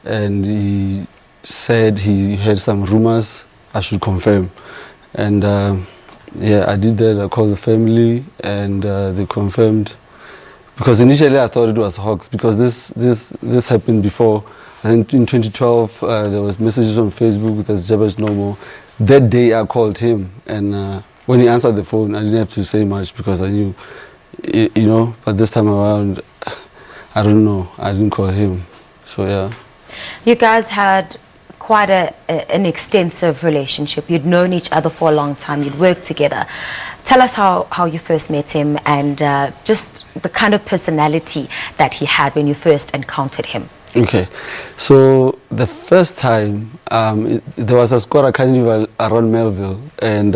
and he said he heard some rumors I should confirm. And yeah, I did that. I called the family, and they confirmed. Because initially I thought it was hoax, because this happened before. I think in 2012 there was messages on Facebook that Jabba is no more. That day I called him, and when he answered the phone, I didn't have to say much because I knew, you know. But this time around, I don't know. I didn't call him, so yeah. You guys had quite an extensive relationship. You'd known each other for a long time. You'd worked together. Tell us how you first met him, and just the kind of personality that he had when you first encountered him. Okay, so the first time there was a squatter carnival around Melville, and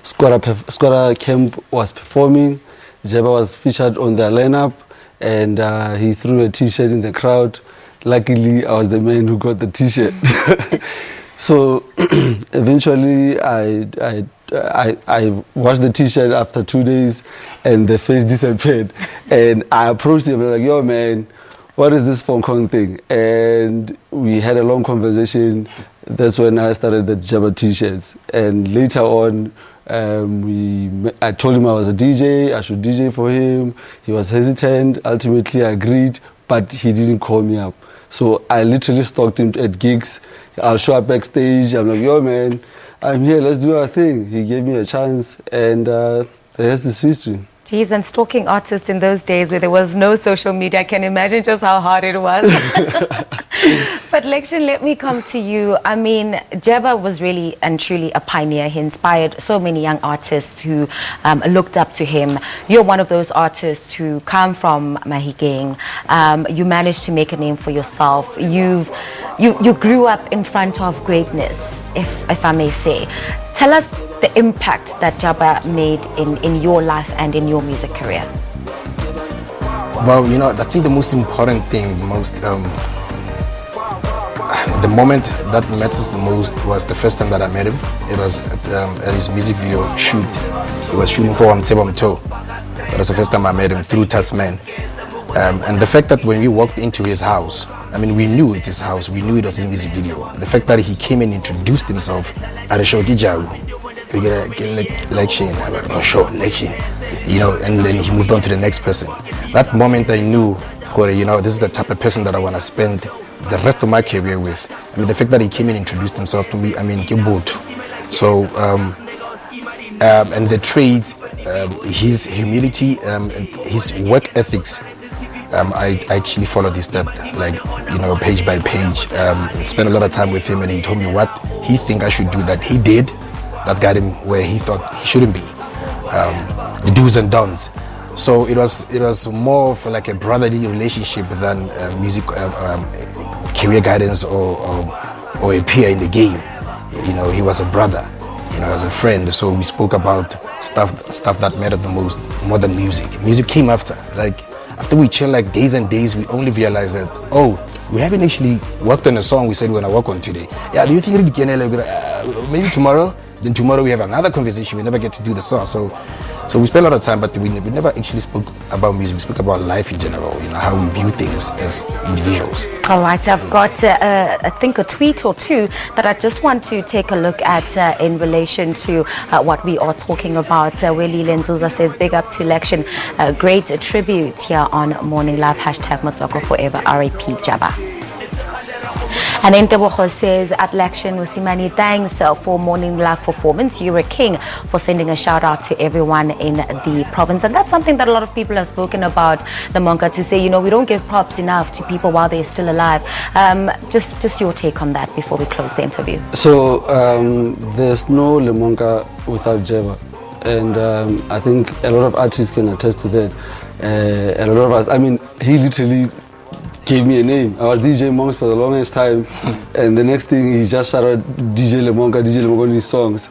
squatter camp was performing. Jabba was featured on their lineup, and he threw a t-shirt in the crowd. Luckily, I was the man who got the t-shirt. So eventually I washed the t-shirt after 2 days, and the face disappeared. And I approached him like, yo man, what is this Hong Kong thing? And we had a long conversation. That's when I started the Jabba t-shirts. And later on, I told him I was a DJ, I should DJ for him. He was hesitant. Ultimately, I agreed, but he didn't call me up. So I literally stalked him at gigs. I'll show up backstage. I'm like, yo man, I'm here, let's do our thing. He gave me a chance, and the rest is history. Geez, and stalking artists in those days where there was no social media, I can imagine just how hard it was. But Lection, let me come to you. I mean, Jabba was really and truly a pioneer. He inspired so many young artists who looked up to him. You're one of those artists who come from Mahikeng. You managed to make a name for yourself. You grew up in front of greatness, if I may say. Tell us the impact that Jabba made in your life and in your music career. Well, you know, I think the most important thing, the moment that matters the most was the first time that I met him. It was at his music video shoot. He was shooting for Motswako. That was the first time I met him through Tasman. And the fact that when we walked into his house, I mean, we knew it's his house, we knew it was his music video. The fact that he came and introduced himself at a show, we get a Lection, Lection, you know, and then he moved on to the next person. That moment I knew, you know, this is the type of person that I want to spend the rest of my career with. I mean, the fact that he came and introduced himself to me, I mean, so, and the trades, his humility, and his work ethics, I actually followed his step, like, you know, page by page. Spent a lot of time with him, and he told me what he think I should do that he did, that got him where he thought he shouldn't be. The do's and don'ts. So it was more of like a brotherly relationship than music career guidance or a peer in the game. You know, he was a brother, you know, as a friend. So we spoke about stuff that mattered the most, more than music. Music came after. Like after we chill like days and days, we only realized that, oh, we haven't actually worked on a song we said we're gonna work on today. Yeah, do you think maybe tomorrow? Then tomorrow we have another conversation. We never get to do the song. So we spent a lot of time, but we never actually spoke about music. We spoke about life in general, you know, how we view things as individuals. All right, I've got, I think, a tweet or two that I just want to take a look at in relation to what we are talking about. Where Leland Zuza says, big up to Lection. Great tribute here on Morning Live. Hashtag Motswako forever. R.I.P. Jabba. And Enteboho says, at Lection, Usimani, thanks for Morning Live performance. You're a king, for sending a shout out to everyone in the province. And that's something that a lot of people have spoken about, Lemonka, to say, you know, we don't give props enough to people while they're still alive. Just your take on that before we close the interview. So there's no Lemonka without Jabba. And I think a lot of artists can attest to that. A lot of us, I mean, he literally gave me a name. I was DJ Monks for the longest time, and the next thing he just shouted DJ Lemonka on his songs.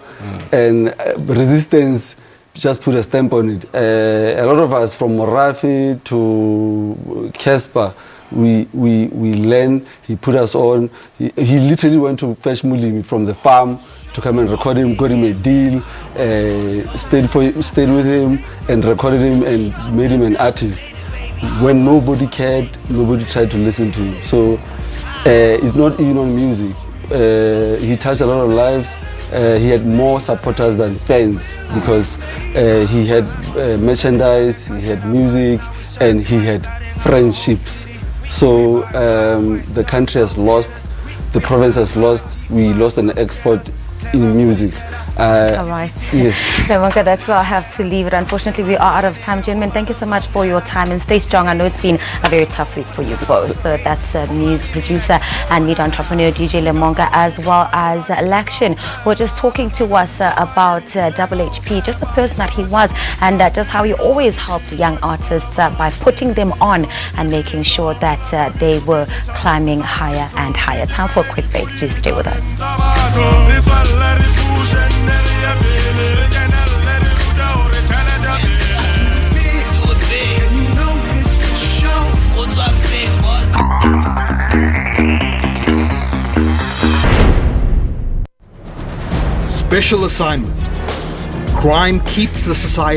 And Resistance just put a stamp on it. A lot of us from Morafi to Casper, we learned, he put us on. He literally went to fetch Mulimi from the farm to come and record him, got him a deal, stayed with him and recorded him and made him an artist. When nobody cared, nobody tried to listen to him. So is not even on music. He touched a lot of lives. He had more supporters than fans because he had merchandise, he had music, and he had friendships. So the country has lost, the province has lost, we lost an export in music. All right. Yes. Lemonka, that's where I have to leave it. Unfortunately, we are out of time. Gentlemen, thank you so much for your time and stay strong. I know it's been a very tough week for you both. But that's news producer and media entrepreneur DJ Lemonka, as well as Lection, who were just talking to us about Double HP, just the person that he was, and just how he always helped young artists by putting them on and making sure that they were climbing higher and higher. Time for a quick break. Do stay with us. Special assignment. Crime keeps the society